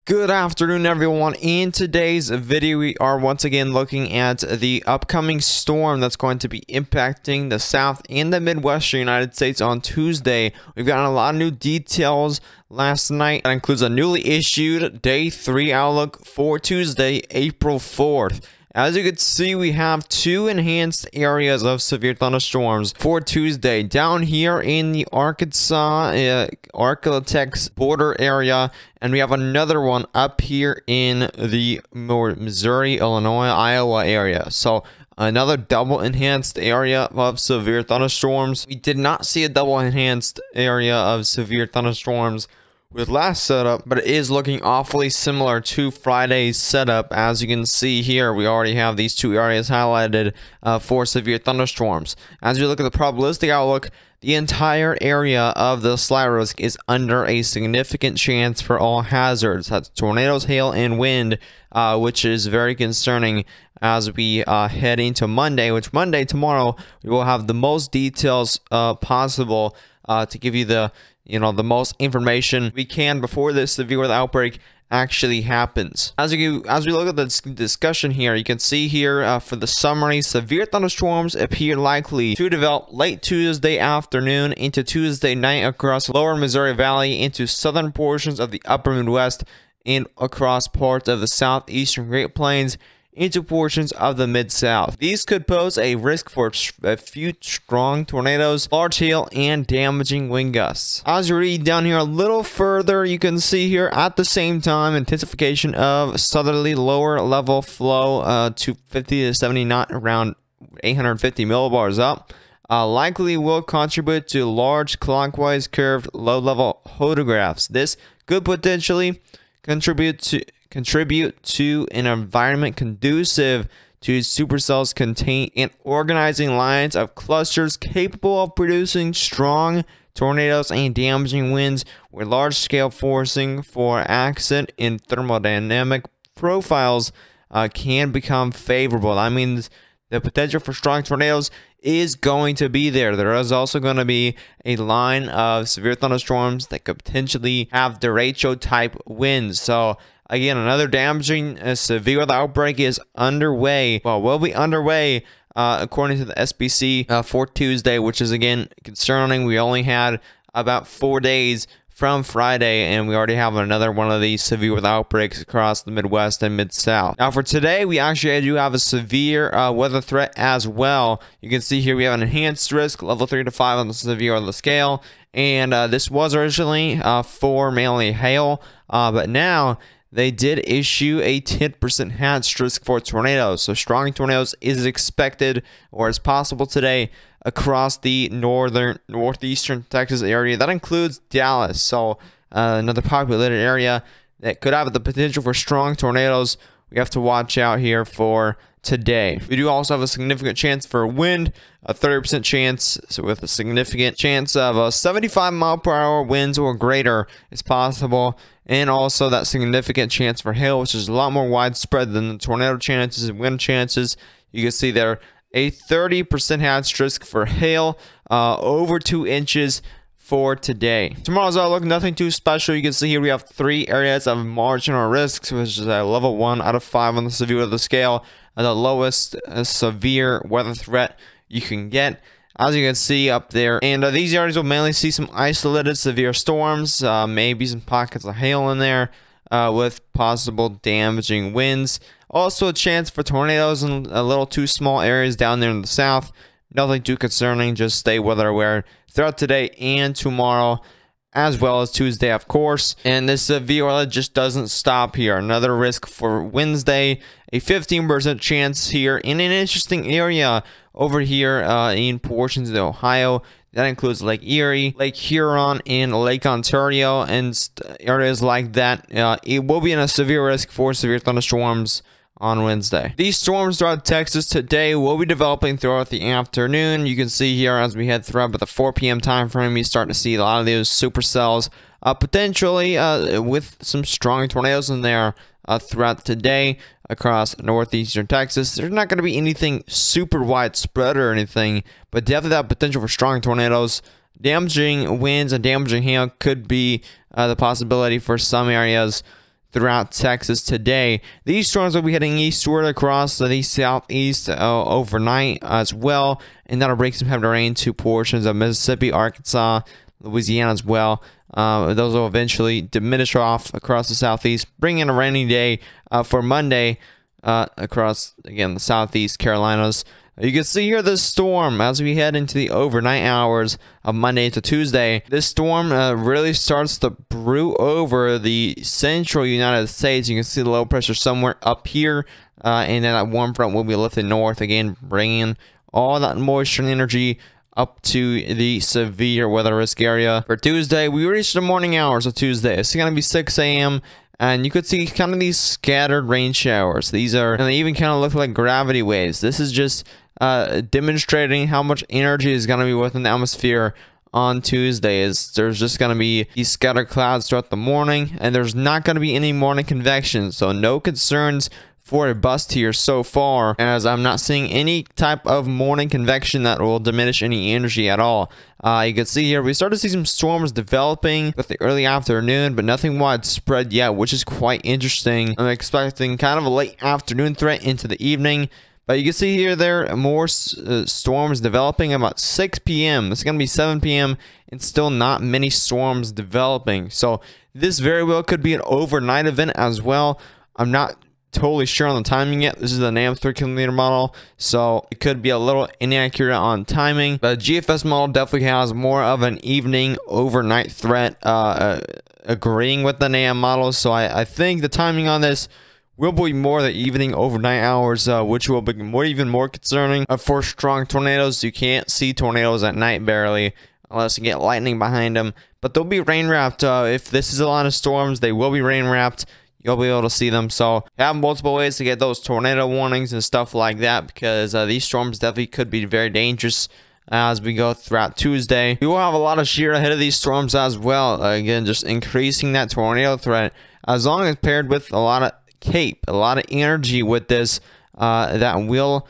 Good afternoon, everyone. In today's video, we are once again looking at the upcoming storm that's going to be impacting the South and the Midwestern United States on Tuesday. We've gotten a lot of new details last night. That includes a newly issued Day 3 outlook for Tuesday, April 4th. As you can see, we have two enhanced areas of severe thunderstorms for Tuesday. Down here in the Arkansas, Ark-La-Tex border area, and we have another one up here in the Missouri, Illinois, Iowa area. So another double enhanced area of severe thunderstorms. We did not see a double enhanced area of severe thunderstorms with last setup, but it is looking awfully similar to Friday's setup. As you can see here, we already have these two areas highlighted for severe thunderstorms. As you look at the probabilistic outlook, the entire area of the slight risk is under a significant chance for all hazards. That's tornadoes, hail, and wind, which is very concerning as we head into Monday, which Monday, tomorrow, we will have the most details possible to give you the most information we can before this severe weather outbreak actually happens. As we look at the discussion here, you can see here for the summary, severe thunderstorms appear likely to develop late Tuesday afternoon into Tuesday night across lower Missouri Valley into southern portions of the upper Midwest and across parts of the southeastern Great Plains into portions of the Mid-South. These could pose a risk for a few strong tornadoes, large hail, and damaging wind gusts. As you read down here a little further, you can see here at the same time intensification of southerly lower level flow to 50 to 70 knot, around 850 millibars up. Likely will contribute to large clockwise curved low-level hodographs. This could potentially contribute to an environment conducive to supercells contain and organizing lines of clusters capable of producing strong tornadoes and damaging winds with large-scale forcing for accident and thermodynamic profiles can become favorable. That means the potential for strong tornadoes is going to be there. There is also going to be a line of severe thunderstorms that could potentially have derecho type winds. So again, another damaging severe weather outbreak is underway. Well, will be underway according to the SPC for Tuesday, which is again concerning. We only had about 4 days from Friday, and we already have another one of these severe weather outbreaks across the Midwest and Mid-South. Now, for today, we actually do have a severe weather threat as well. You can see here we have an enhanced risk, level 3 to 5 on the severe weather scale, and this was originally for mainly hail, but now they did issue a 10% hazard risk for tornadoes. So strong tornadoes is expected or is possible today across the northeastern Texas area. That includes Dallas. So another populated area that could have the potential for strong tornadoes. We have to watch out here for today. We do also have a significant chance for wind, a 30% chance, so with a significant chance of a 75 mile per hour winds or greater is possible, and also that significant chance for hail, which is a lot more widespread than the tornado chances and wind chances. You can see there a 30% hazard risk for hail, over 2 inches for today. Tomorrow's outlook, nothing too special. You can see here we have 3 areas of marginal risks, which is a level 1 out of 5 on the severe weather scale, and the lowest severe weather threat you can get, as you can see up there. And these areas will mainly see some isolated severe storms, maybe some pockets of hail in there, with possible damaging winds. Also a chance for tornadoes in a little too small areas down there in the south. Nothing too concerning, just stay weather aware throughout today and tomorrow, as well as Tuesday, of course. And this severe weather just doesn't stop here. Another risk for Wednesday, a 15% chance here in an interesting area over here in portions of Ohio. That includes Lake Erie, Lake Huron, and Lake Ontario, and areas like that. It will be in a severe risk for severe thunderstorms on Wednesday. These storms throughout Texas today will be developing throughout the afternoon. You can see here as we head throughout the 4 p.m. time frame, you start to see a lot of those supercells potentially with some strong tornadoes in there throughout today across northeastern Texas. There's not going to be anything super widespread or anything, but definitely that potential for strong tornadoes, damaging winds, and damaging hail could be the possibility for some areas throughout Texas today. These storms will be heading eastward across the southeast overnight as well, and that'll bring some heavy rain to portions of Mississippi, Arkansas, Louisiana as well. Those will eventually diminish off across the southeast, bringing in a rainy day for Monday across, again, the southeast Carolinas. You can see here this storm as we head into the overnight hours of Monday to Tuesday. This storm really starts to brew over the central United States. You can see the low pressure somewhere up here, and then that warm front will be lifted north, again, bringing all that moisture and energy up to the severe weather risk area. For Tuesday, we reached the morning hours of Tuesday. It's going to be 6 a.m. And you could see kind of these scattered rain showers. These are, and they even kind of look like gravity waves. This is just demonstrating how much energy is going to be within the atmosphere on Tuesday. There's just going to be these scattered clouds throughout the morning, and there's not going to be any morning convection. So no concerns for a bust here so far, as I'm not seeing any type of morning convection that will diminish any energy at all. You can see here we start to see some storms developing with the early afternoon, but nothing widespread yet, which is quite interesting. I'm expecting kind of a late afternoon threat into the evening, but you can see here there are more storms developing about 6 p.m. It's going to be 7 p.m. and still not many storms developing. So this very well could be an overnight event as well. I'm not totally sure on the timing yet. This is the NAM 3 km model, so it could be a little inaccurate on timing, but GFS model definitely has more of an evening overnight threat, agreeing with the NAM model. So I think the timing on this will be more the evening overnight hours, which will be even more concerning for strong tornadoes. You can't see tornadoes at night barely unless you get lightning behind them, but they'll be rain wrapped. If this is a lot of storms, they will be rain wrapped. You'll be able to see them. So have multiple ways to get those tornado warnings and stuff like that, because these storms definitely could be very dangerous as we go throughout Tuesday. We will have a lot of shear ahead of these storms as well. Again, just increasing that tornado threat, as long as paired with a lot of cape, a lot of energy with this, that will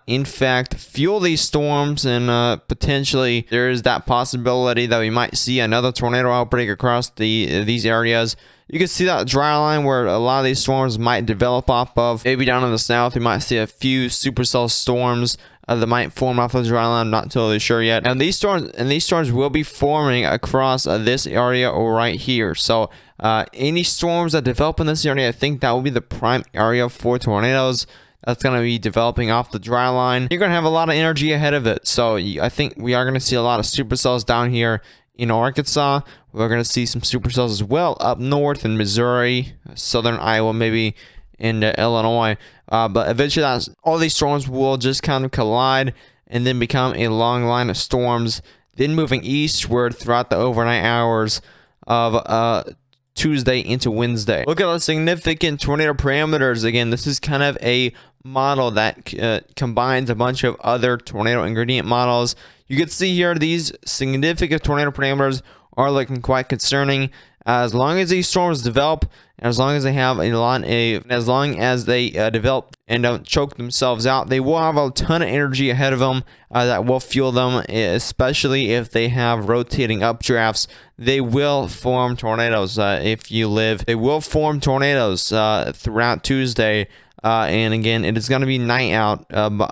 in fact fuel these storms, and potentially there is that possibility that we might see another tornado outbreak across these areas. You can see that dry line where a lot of these storms might develop off of. Maybe down in the south, we might see a few supercell storms that might form off the dry line. I'm not totally sure yet. And these storms will be forming across this area right here. So any storms that develop in this area, I think that will be the prime area for tornadoes. That's going to be developing off the dry line. You're going to have a lot of energy ahead of it. So I think we are going to see a lot of supercells down here in Arkansas. We're going to see some supercells as well up north in Missouri, southern Iowa, maybe in Illinois. But eventually all these storms will just kind of collide and then become a long line of storms, then moving eastward throughout the overnight hours of Tuesday into Wednesday. Look at the significant tornado parameters. Again, this is kind of a model that combines a bunch of other tornado ingredient models. You can see here these significant tornado parameters are looking quite concerning. As long as these storms develop, as long as they have as long as they develop and don't choke themselves out, they will have a ton of energy ahead of them that will fuel them, especially if they have rotating updrafts. They will form tornadoes they will form tornadoes throughout Tuesday. And again, it is going to be night out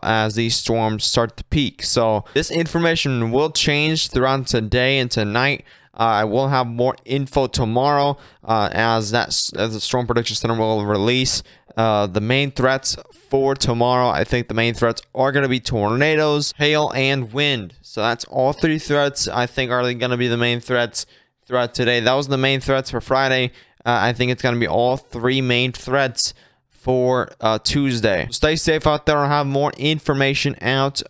as these storms start to peak. So this information will change throughout today and tonight. I will have more info tomorrow as the Storm Prediction Center will release the main threats for tomorrow. I think the main threats are going to be tornadoes, hail, and wind. So that's all three threats I think are going to be the main threats throughout today. That was the main threats for Friday. I think it's going to be all three main threats for Tuesday. Stay safe out there. I'll have more information out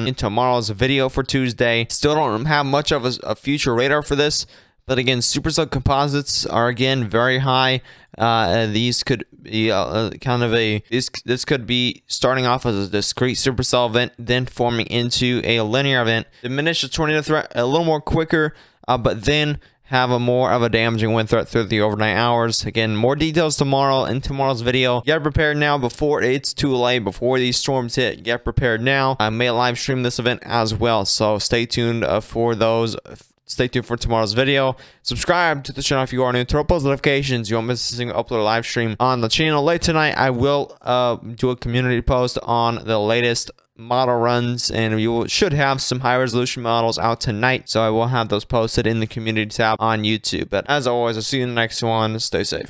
in tomorrow's video for Tuesday. Still don't have much of a future radar for this, but again, supercell composites are again very high. These could be this could be starting off as a discrete supercell event, then forming into a linear event, diminish the tornado threat a little more quicker, but then have a more of a damaging wind threat through the overnight hours. Again, more details tomorrow in tomorrow's video. Get prepared now before it's too late, before these storms hit. Get prepared now. I may live stream this event as well, so stay tuned for those stay tuned for tomorrow's video. Subscribe to the channel if you are new. Turn on post notifications. You won't miss a single upload or live stream on the channel. Late tonight, I will do a community post on the latest model runs, and you should have some high resolution models out tonight, so I will have those posted in the community tab on YouTube. But as always, I'll see you in the next one. Stay safe.